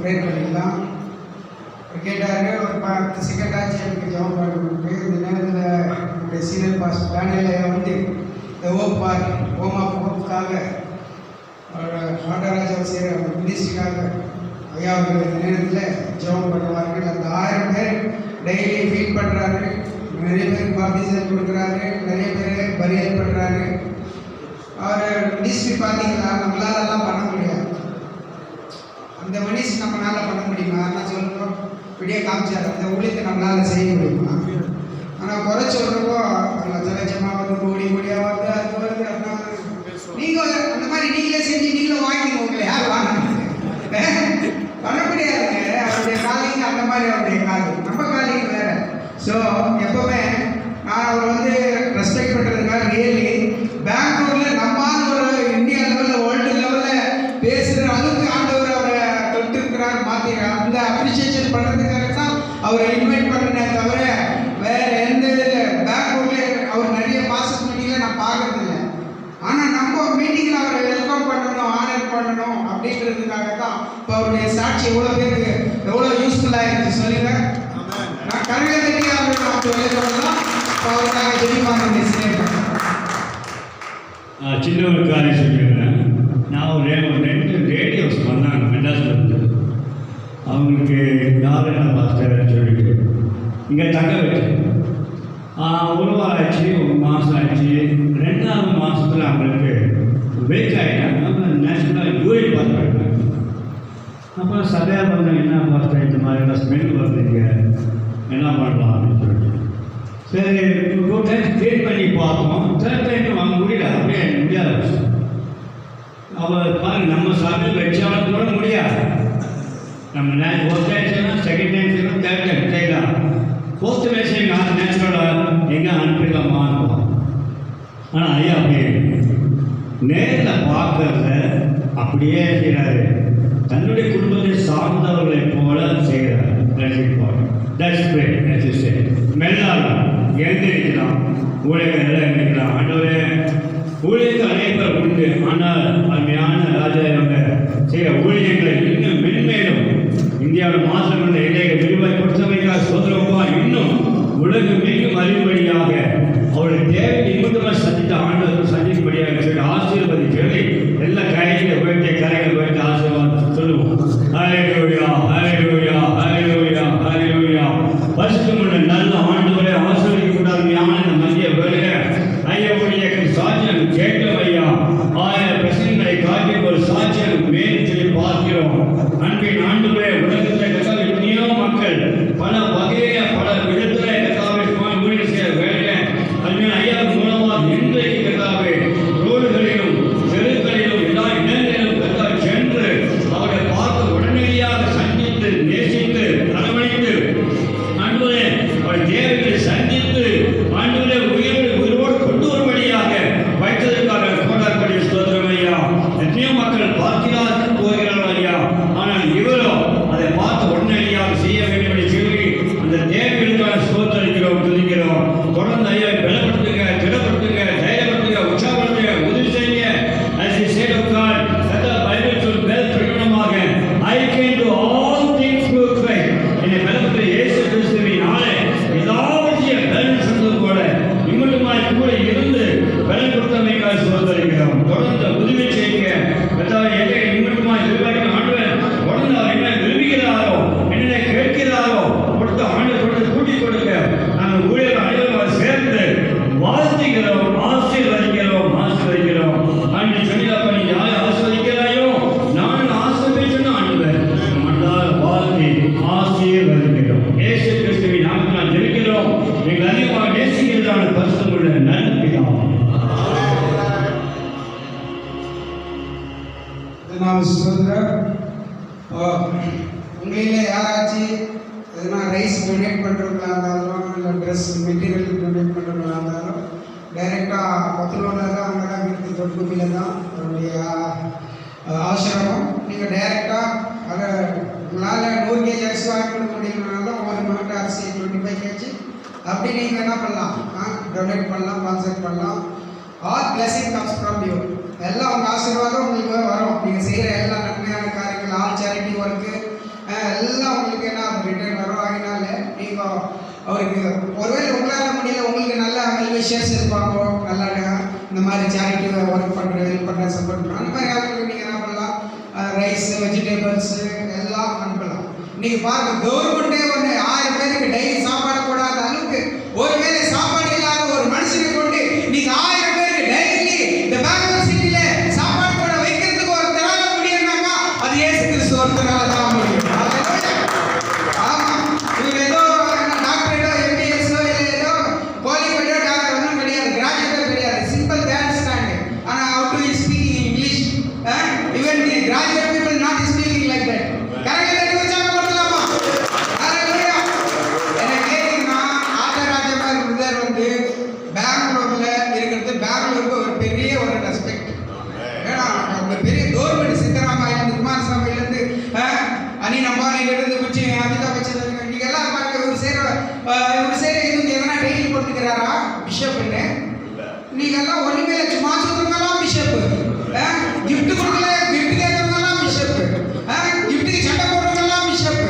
Prayer பண்ணிக்கலாம். கேட்டாரு, ஒரு 10 செகண்ட் ஆச்சு எனக்கு ஜெபம் பண்ணுறது. இந்த நேரத்தில் என்னுடைய சீனியர் பாஸ்டர் டேனியல் வந்து இந்த ஹோம் ஆஃப் ஹோப்புக்காக ஆண்டராஜா செய்கிற மினிஸ்ட்ரிக்காக ஐயா அவர்கள் இந்த நேரத்தில் ஜெபம் பண்ணுவார்கள். அந்த 1000 பேர் டெய்லி ஃபீல் பண்ணுறாரு, நிறைய பேருக்கு பாப்டிசம் கொடுக்குறாரு, நிறைய பேர் பரியல் பண்ணுறாரு. அவர் மினிஸ்ட்ரி பார்த்தீங்கன்னா நம்மளாலலாம் பண்ண முடியாது. அந்த மினிஸ்ட்ரி நம்மளால பண்ண முடியுமா? நான் சொல்லுவோம் விடிய காமிச்சார், அந்த ஊழியத்தை நம்மளால் செய்ய முடியுமா? ஆனால் குறை சொல்கிறப்போ லட்சமாக வந்து கோடியாக வந்து அது வருது. அப்படின்னா நீங்கள் அந்த மாதிரி நீங்களே செஞ்சு நீங்களும் வாங்கிக்கணும். உங்களை யார் வாங்க பண்ண முடியாதுங்க. அவருடைய காலிங்க அந்த மாதிரி, அவருடைய காலி நம்ம காலிங்க வேறு. ஸோ எப்போவுமே நான் அவர் வந்து ரெஸ்பெக்ட் பண்ணுறதுக்காக ரியலி பெங்களூரில் நம்மால் ஒரு இந்தியா லெவலில் வேர்ல்டு லெவலில் பேசுகிற அளவுக்கு ஆண்டவர் அவரை தொட்டிருக்கிறார், மாற்றிருக்கார். அந்த அப்ரிஷியேஷன் பண்ணுறதுக்காக தான் அவரை இன்வைட் பண்ணினே தவிர வேறு எந்த இதில் பெங்களூரில் அவர் நிறைய மாதம் மீட்டிங்கில் நான் பார்க்கறதில்ல. ஆனால் நம்ம மீட்டிங்கில் அவரை வெல்கம் பண்ணணும், ஆனர் பண்ணணும் அப்படின்றதுக்காக தான் இப்போ அவருடைய சாட்சி எவ்வளோ பேருக்கு எவ்வளோ யூஸ்ஃபுல்லாக இருந்துச்சு சொல்லுங்க. நான் கருவியை கட்டி அவரை நான் சொல்லலாம். இப்போ அவருக்காக ஜெயிப்பாங்க பேசுகிறேன். சின்ன ஒரு காரியம் சொல்லியிருந்தேன். நான் ஒரு 2 ரேடியோஸ் பண்ணாங்க மெட்ராஸில் இருந்து. அவங்களுக்கு யாரும் என்ன பாஸ்டர் சொல்லிட்டு இங்கே தங்க வச்சேன். ஒரு வாரம் ஆச்சு, 1 மாதம் ஆச்சு. 2வது மாதத்தில் அவங்களுக்கு வெயிட் ஆகிட்டாங்க. அப்புறம் நேச்சுரலாக யூரின் பாஸ் பண்ணிட்டாங்க. அப்புறம் சபையாக பண்ணாங்க, என்ன பாஸ்டர் இந்த மாதிரி ஸ்மெல் வருதுங்க, என்ன பண்ணலாம் அப்படின்னு சொல்லிட்டு சரி 2 டைம் ட்ரீட் பண்ணி பார்த்தோம். 3rd டைம் வாங்க முடியல, அப்படியே முடியாத விஷயம். அவர் பாருங்க, நம்ம சபையில் வச்சாலும் கூட முடியாது. நம்ம 1 டைம் செய்யலாம், 2nd டைம் செய்யலாம், 3rd டைம் செய்யலாம். 4th டைம் செய்யலாம், நேச்சுரலாக எங்கே அனுப்பிடலாமா. ஆனால் ஐயா அப்படியே நேரில் பார்க்கறத அப்படியே செய்கிறாரு. தன்னுடைய குடும்பத்தை சார்ந்தவர்களை போல செய்கிறார். மெல்லாலாம் எழுந்திருக்கலாம், ஊழியர்கள் எல்லாம் எழுந்திருக்கலாம். ஆண்டவரே ஊழியர்கள் அனைவரும் உண்டு. ஆனால் அருமையான ராஜா அவங்க செய்கிற ஊழியர்களை இன்னும் மென்மேலும் இந்தியாவில் மாற்றங்கள் இடையே விரிவாய் கொடுத்தமைக்காக சோதரப்பா இன்னும் உலகம் மிகவும் அறிவுபடியாக அவருடைய தேவை நிமிடமாக சந்தித்த ஆண்டவர்கள் சந்திக்கும்படியாக சொல்லி ஆசீர்வதி சொல்லி எல்லா கையில் போயிட்டு கரையில் போயிட்டு ஆசீர்வாதம் சொல்லுவோம். ஹல்லேலூயா, ஹல்லேலூயா, ஹல்லேலூயா, ஹல்லேலூயா. பரிசுத்தமுள்ள நல்ல ஆண்டவரை ஆசீர்வதிக்கக்கூடாதுமையான மத்திய வேலையில ஐயாவுடைய சாட்சியம் கேட்கும் ஐயா. 1000 பிரச்சனைகளை காட்டி ஒரு சாட்சியம் மேலும் சொல்லி பார்க்கிறோம். அன்பின் ஆண்டவரே, உலகத்தில் கத்தாவே எத்தனையோ மக்கள் பல வகையில பல விதத்துல கத்தாவே ஊழியர் செய்ய வேலையில அருமையான ஐயா மூலமாக இன்றைக்கு கத்தாவே ரோடுகளிலும் தெருக்களிலும் எல்லா இடங்களிலும் கத்தாவே சென்று அவரை பார்த்து உடனடியாக சந்தித்து நேசித்து அரவணைத்து ஆண்டவரே அவர் தேவைகளை சந்தித்து ஆண்டவரே உயிரோடு கொண்டு வரும்படியாக வைத்ததற்காக கோடாற்படி ஸ்தோத்திரம் ஐயா. எத்தனையோ மக்கள் பார்க்கிறார்கள் போகிறார்கள் ஐயா. ஆனால் இவரோ அதை பார்த்து உடனடியாக செய்ய வேண்டும் என்று சொல்லி அந்த தேவைகளுக்கான ஸ்தோத்திரிக்கிறோம், துதிக்கிறோம். தொடர்ந்து ஐயா பலப்படுத்துங்க, திடப்படுத்துங்க, தைரியப்படுத்துங்க, உற்சாகப்படுத்துங்க, உதவி செய்யுங்க. As he said of God, that the Bible should well பிரகடனமாக I can do all things through Christ. என்னை பலப்படுத்த இயேசு கிறிஸ்துவினாலே எல்லாவற்றையும் பலன் சொன்னது போல இம்மட்டுமாய் கூட இருந்து பலன் கொடுத்தமைக்காக ஸ்தோத்திரிக்கிறோம். தொடர்ந்து உதவி செய்யுங்க. எதை இம்மட்டுமாய் விரிவாக்கின ஆண்டவர் தொடர்ந்து அவர் என்ன விரும்புகிறாரோ, என்ன கேட்கிறாரோ கொடுத்து ஆண்டு கொடுத்து கூட்டிக் கொடுக்க நாங்கள் ஊழியர் அனைவரும் சேர்ந்து வாழ்த்துகிறோம், ஆசீர்வதிக்கிறோம், ஆசீர்வதிக்கிறோம். ஆண்டு சொல்லிடாப்ப நீ யாரை ஆசீர்வதிக்கிறாயோ நானும் ஆசீர்வதிச்சேன்னு ஆண்டவர் மண்டால் வாழ்த்தி ஆசீர்வதிக்கிறோம். இயேசு கிறிஸ்துவின் நாமத்தில் நான் ஜெபிக்கிறோம். எங்கள் அதிகமாக நேசிக்கிறதான பரிசுத்தமுள்ள நன்பிதாவே. உங்களில் யாராச்சும் எதுனா ரைஸ் டொனேட் பண்ணுறவங்களா இருந்தாலும் இல்லை ட்ரெஸ் மெட்டீரியல் டொனேட் பண்ணுறவங்களா இருந்தாலும் டைரெக்டாக 10 ரூபாயில் தான் அங்கே தான் வீட்டுக்கு தொட்டுப்பில் தான் அவருடைய ஆசிரமம். நீங்கள் டைரெக்டாக அதை உங்களால் 100 kg அரிசி வாங்கி கொடுக்க முடியலனாலும் 1 மாட்டு அரிசி 25 kg அப்படி நீங்கள் என்ன பண்ணலாம், டொனேட் பண்ணலாம், ஸ்பான்சர் பண்ணலாம். All blessing comes from you. எல்லாம் உங்கள் ஆசீர்வாதம் உங்களுக்கு வரும். நீங்கள் செய்கிற எல்லா நன்மையான காரியங்கள், ஆல் சேரிட்டி ஒர்க்கு எல்லாம் உங்களுக்கு என்ன ரிட்டர்ன் வரும். அதனால நீங்கள் அவருக்கு ஒருவேளை உங்களால் முடியல, உங்களுக்கு நல்ல வெல்விஷர்ஸ் இருப்பாங்க, நல்லா இந்த மாதிரி சேரிட்டி ஒர்க் பண்ணுற ஹெல்ப் பண்ணுற சப்போர்ட் பண்ணுற அந்த மாதிரி அவங்களுக்கு நீங்கள் என்ன பண்ணலாம், ரைஸ் வெஜிடபிள்ஸு எல்லாம் அனுப்பலாம். நீங்கள் பாருங்க, கவர்மெண்ட்டே ஒன்று 1000 பேருக்கு டெய்லி சாப்பாடு போடாத அளவுக்கு ஒருவேளை சாப்பாடு இல்லாத ஒரு மனுஷனை கொண்டு நீங்கள் 1000 பேருக்கு டெய்லி இந்த பெங்களூர் சிட்டியில சாப்பாடு போட வைக்கிறதுக்கு ஒருத்தரால முடியும்னாக்கா அது இயேசு கிறிஸ்து ஒருத்தரால தான் முடியும். ஆமா, இவர் ஏதோ டாக்டரோ எம்பிஎஸ்ஓ ஏதோ குவாலிஃபைடோ டாக்டர் ஒன்றும் கிடையாது, கிராஜுவேட்டோ கிடையாது, சிம்பிள் அண்டர்ஸ்டாண்ட். ஆனால் how to speak English, even graduate people not speaking like that. கரெக்டாக கொடுத்தலாமா? என்ன கேட்டீங்கன்னா ஆதராஜமா பிரதர் வந்து பெங்களூர்ல இருக்கிறது, பெங்களூருக்கு ஒரு பெரிய ஒரு ரெஸ்பெக்ட். ஏன்னா அவங்க பெரிய கவர்மெண்ட் சித்தராமையிலிருந்து குமாரசாமியிலிருந்து அனில் அம்பானிலிருந்து குச்சி அமிதாப் பச்சன் நீங்க எல்லாம் பாருங்க, இவர் செய்யற இதுக்கு எதனா டெய்லி கொடுத்துக்கிறாரா பிஷப்னு? நீங்க எல்லாம் ஒண்ணுமே சும்மா சொல்றவங்கலாம் பிஷப், கிஃப்ட் கொடுக்கல கிஃப்ட் கேட்கறவங்கலாம் பிஷப், கிஃப்ட்டுக்கு சண்டை போடுறவங்கலாம் பிஷப்.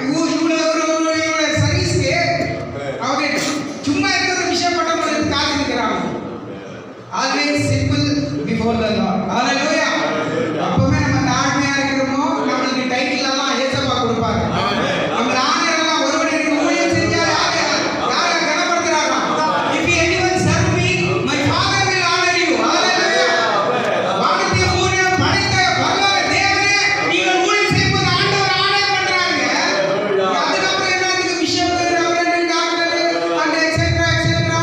இவ்வளோ சர்வீஸ்க்கு அவங்க சும்மா இருக்கிற பிஷப் பட்டம் கொடுத்து காசு இருக்கிறாங்க. Always simple before the lord. Hallelujah. அப்பவே நம்ம தாழ்மையா இருக்கிறோமோ நம்மளுக்கு டைட்டில் எல்லாம் ஏசப்பா கொடுப்பாங்க. நம்ம ஆனர் எல்லாம் ஒருவனுக்கு ஊழியம் செஞ்சா யாரை கனப்படுத்துறாங்க? If anyone serve me, my father will honor you. Hallelujah. வானத்திய ஊழியம் படைத்த பரலோக தேவனே நீங்கள் ஊழியம் செய்யும்போது ஆண்டவர் ஆனர் பண்றாங்க. அதுக்கப்புறம் என்னத்துக்கு bishop, reverend, doctor and etcetera etcetera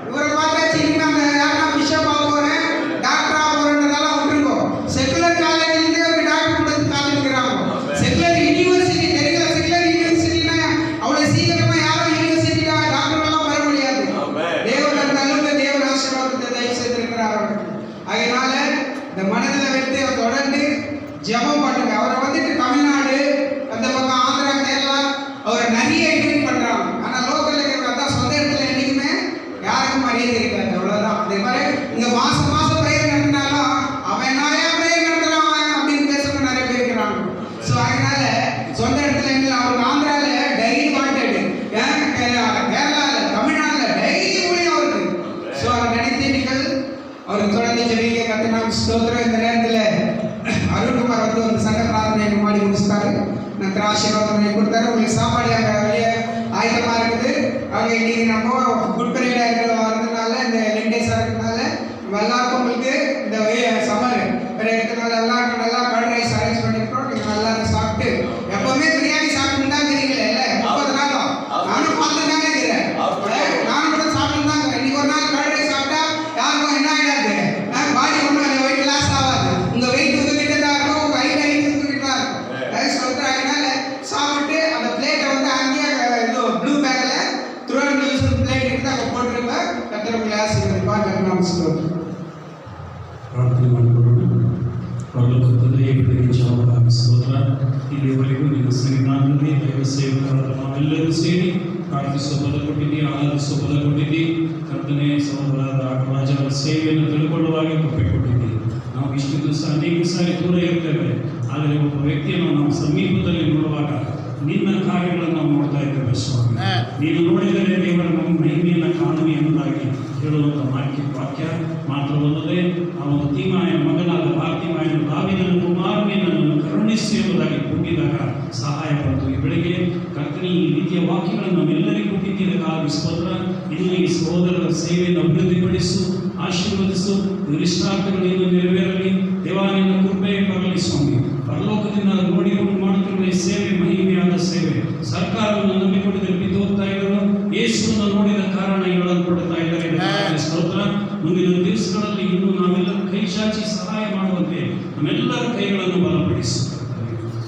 இவரை பார்த்தாச்சு. இனிமே அந்த யாரா பிஷப் ஆக போறேன் டாக்டர் ஆக போறேன்றதெல்லாம் விட்டுருங்க. செக்குலர் காலேஜ்லேருந்து ஒரு டாக்டர் கொடுத்து காத்துக்கிறாங்க. செக்குலர் யூனிவர்சிட்டி தெரியல, செக்குலர் யூனிவர்சிட்டினா அவ்வளோ சீக்கிரமா யாரும் யூனிவர்சிட்டி டாக்டர் எல்லாம் வர முடியாது. தேவன் அந்த அளவுக்கு தேவன் ஆசீர்வாதத்தை தயவு செய்திருக்கிறார். அதனால இந்த மனதில் வைத்து தொடர்ந்து ஜெபம் பண்ணுங்க. அவரை வந்துட்டு தமிழ்நாடு அந்த பக்கம் ஆந்திரா கேரளா அவரை நிறைய இன்வைட் பண்றாங்க. ஆனால் லோக்கல்ல இருக்கிற அதான் சொந்த இடத்துல என்னைக்குமே யாருக்கும் மரியாதை இருக்காது. அவ்வளவுதான். அதே மாதிரி இங்க மாசம் மாசம் பிரேயர் நடத்தினாலும் அவன் நிறைய பிரேயர் நடத்துறான் அப்படின்னு பேசுறவங்க நிறைய பேர் இருக்கிறாங்க. ஸோ அதனால சொந்த இடத்துல இல்லை, அவருக்கு ஆந்திரால டெய்லி வாண்டட், கேரளால தமிழ்நாடுல டெய்லி ஊழியம் அவருக்கு. ஸோ அதை நினைத்து நீங்கள் அவருக்கு தொடர்ந்து ஜெபிக்க கத்துனாம். ஸ்தோத்திரம். இந்த நேரத்தில் அருண்குமார் வந்து ஒரு சங்க பிரார்த்தனை மாடி முடிச்சுட்டாரு. நான் ஆசீர்வாதம் கொடுத்தாரு. உங்களுக்கு சாப்பாடு அங்கே வெளியே ஆயத்தமா இருக்குது. அவங்க இன்னைக்கு நம்ம குட் பீரியடா இருக்கிறதுனால இந்த லெண்டேஸா இருக்கிறதுனால எல்லாருக்கும் உங்களுக்கு இந்த சம்மர் இருக்கிறதுனால எல்லாருக்கும் நல்லா கர்ட் ரைஸ் அரேஞ்ச் பண்ணிருக்கோம். நீங்க நல்லா சாப்பிட்டு எப்பவுமே பிரியாணி சாப்பிட்டு தான் இருக்கிறீங்களே இல்லை 30 நாளும் நானும் பார்த்து தானே இருக்கிறேன். நானும் கூட சாப்பிட்டு தான் இருக்கிறேன். இன்னைக்கு ஒரு நாள் கர்ட் ரைஸ் சாப்பிட்டா யாருக்கும் என்ன ஆயிடாது, பாடி ஒன்றும் வெயிட் லாஸ் ஆகாது. உங்க வெயிட் உங்ககிட்ட தான் இருக்கும், உங்க ஹைட் உங்ககிட்ட தான் இருக்கும். சொல்றாங்கனால சாப்பிட்டு அந்த பிளேட்டை வந்து அங்கேயே ப்ளூ பேக்ல துருவன் யூஸ் பிளேட் எடுத்து அங்கே போட்டுருப்பேன். கத்திரவங்களை ஆசீர்வதிப்பார். கத்திரம் ஸ்தோத்திரம். ಪ್ರಾರ್ಥನೆ ಮಾಡಿಕೊಳ್ಳೋಣ. ಪರಲೋಕ ತಂದೆಯೇ, ಪ್ರೀತಿಸುವ ಸ್ತೋತ್ರ. ಇಲ್ಲಿವರೆಗೂ ನಿನ್ನ ಸನ್ನಿಧಾನದಲ್ಲಿ ದೈವ ಸೇವಕರಾದ ನಾವೆಲ್ಲರೂ ಸೇರಿ ಪ್ರಾರ್ಥಿಸುವ ಪದ ಕೊಟ್ಟಿದ್ದಿ, ಆರಾಧಿಸುವ ಪದ ಕೊಟ್ಟಿದ್ದಿ. ಕರ್ತನೆ, ಸಹೋದರರಾದ ರಾಜ ಅವರ ಸೇವೆಯನ್ನು ತಿಳ್ಕೊಳ್ಳುವಾಗೆ ಕೃಪೆ ಕೊಟ್ಟಿದ್ದಿ. ನಾವು ಇಷ್ಟು ದಿವಸ ಅನೇಕ ಸಾರಿ ದೂರ ಇರ್ತೇವೆ, ಆದರೆ ಒಬ್ಬ ವ್ಯಕ್ತಿಯನ್ನು ನಾವು ಸಮೀಪದಲ್ಲಿ ನೋಡುವಾಗ ನಿನ್ನ ಕಾರ್ಯಗಳನ್ನು ನಾವು ನೋಡ್ತಾ ಇದ್ದೇವೆ ಸ್ವಾಮಿ. ನೀನು ನೋಡಿದರೆ ದೇವರ ನಮ್ಮ ಮಹಿಮೆಯನ್ನು ಕಾಣುವೆ ಎಂಬುದಾಗಿ ಹೇಳುವಂಥ ವಾಕ್ಯ ಮಾತ್ರವಲ್ಲದೆ ಆ ಒಂದು ತಿಮಾಯ ಮಗನಾದ ಬಾರ್ತಿಮಾಯನ ದಾವೀದನ ಕುಮಾರನೇ ನನ್ನನ್ನು ಕರುಣಿಸಿ ಎಂಬುದಾಗಿ ಕೂಗಿದಾಗ ಸಹಾಯ ಪಡೆದು ಈ ಬೆಳಗ್ಗೆ ಕರ್ತನೆ ಈ ರೀತಿಯ ವಾಕ್ಯಗಳನ್ನು ನಮ್ಮೆಲ್ಲರಿಗೂ ಕೊಟ್ಟಿದ್ದಕ್ಕಾಗಿ ಸ್ತೋತ್ರ. ಇನ್ನು ಈ ಸಹೋದರರ ಸೇವೆಯನ್ನು ಅಭಿವೃದ್ಧಿಪಡಿಸು, ಆಶೀರ್ವದಿಸು, ಇಷ್ಟಾರ್ಥಗಳನ್ನು ನೆರವೇರಲಿ. ದೇವಾನಿನ ಕೃಪೆ ಬರಲಿ ಸ್ವಾಮಿ. ಪರಲೋಕದಿಂದ ನೋಡಿಕೊಂಡು ಮಾಡುತ್ತಿರುವ ಈ ಸೇವೆ ಮಹಿಮೆಯಾದ ಸೇವೆ. ಸರ್ಕಾರವನ್ನು ನಂಬಿಕೊಂಡಿದ್ದರೆ ಬಿದ್ದು ಹೋಗ್ತಾ ಇದ್ದರು, ಯೇಸುವನ್ನು ನೋಡಿದ ಕಾರಣ ಹೇಳಲ್ಪಡುತ್ತಾ ಇದ್ದಾರೆ. ಸ್ತೋತ್ರ. ಮುಂದಿನ ದಿವಸಗಳಲ್ಲಿ ಇನ್ನೂ ನಾವೆಲ್ಲರೂ ಕೈ ಚಾಚಿ ಸಹಾಯ ಮಾಡುವಂತೆ ನಮ್ಮೆಲ್ಲರ ಕೈಗಳನ್ನು ಬಲಪಡಿಸು.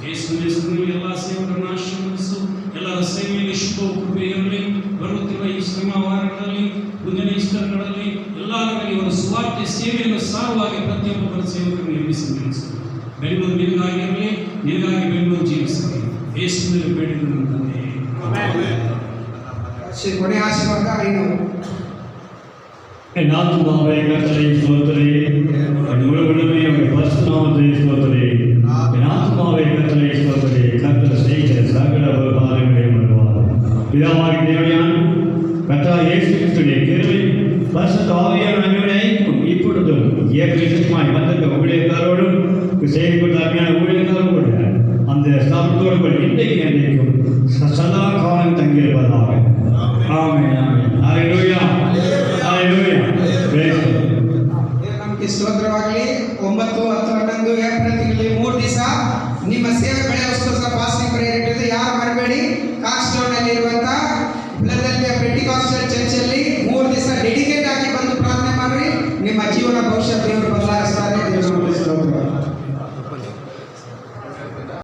ಯೇಸುವಿನ ಹೆಸರಿನಲ್ಲಿ ಎಲ್ಲ ಸೇವಕರನ್ನು ಆಶೀರ್ವದಿಸು. ಎಲ್ಲರ ಸೇವೆಯಲ್ಲಿ ಶುಭ ಕೃಪೆ ಇರಲಿ. ಬರುತ್ತಿರುವ ಈ ಶ್ರಮವಾರಗಳಲ್ಲಿ, ಮುಂದಿನ ಇಷ್ಟಗಳಲ್ಲಿ ಎಲ್ಲರಲ್ಲಿ ಇವರ ಸುವಾರ್ತೆ ಸೇವೆಯನ್ನು ಸಾರುವಾಗಿ ಪ್ರತಿಯೊಬ್ಬರ ಸೇವಕರನ್ನು ಎಬ್ಬಿಸಿ ನಿಲ್ಲಿಸು. ಬೆಂಗಳೂರು ನಿನಗಾಗಿರಲಿ, ನಿನಗಾಗಿ ಬೆಂಗಳೂರು ಜೀವಿಸಲಿ. ಯೇಸುವಿನಲ್ಲಿ ಬೇಡಿಕೊಂಡು ತಂದೆ. ಕೊನೆ ಆಶೀರ್ವಾದ ಐನೂರು. என் ஆத்துமாவே கர்த்தரை ஸ்தோத்திரி, என் முழு உடமையை பரிசுத்த நாமத்தை ஸ்தோத்திரி. என் ஆத்துமாவே கர்த்தரை ஸ்தோத்திரி. பிதாவாகிய தேவனுடைய அன்பும் கர்த்தராகிய இயேசு கிறிஸ்துவின் கிருபை பரிசுத்த ஆவியானவரின் அந்யோன்யம் இப்பொழுதும் ஏகமாய் வந்திருக்கிற ஊழியக்காரோடும் செய்து கொண்ட அருமையான ஊழியக்காரோடு கூட அந்த ஸ்தாபனத்தோடு கூட இன்றைக்கு என்றைக்கும் சதா காலம் தங்கியிருப்பதாக ஆமென்.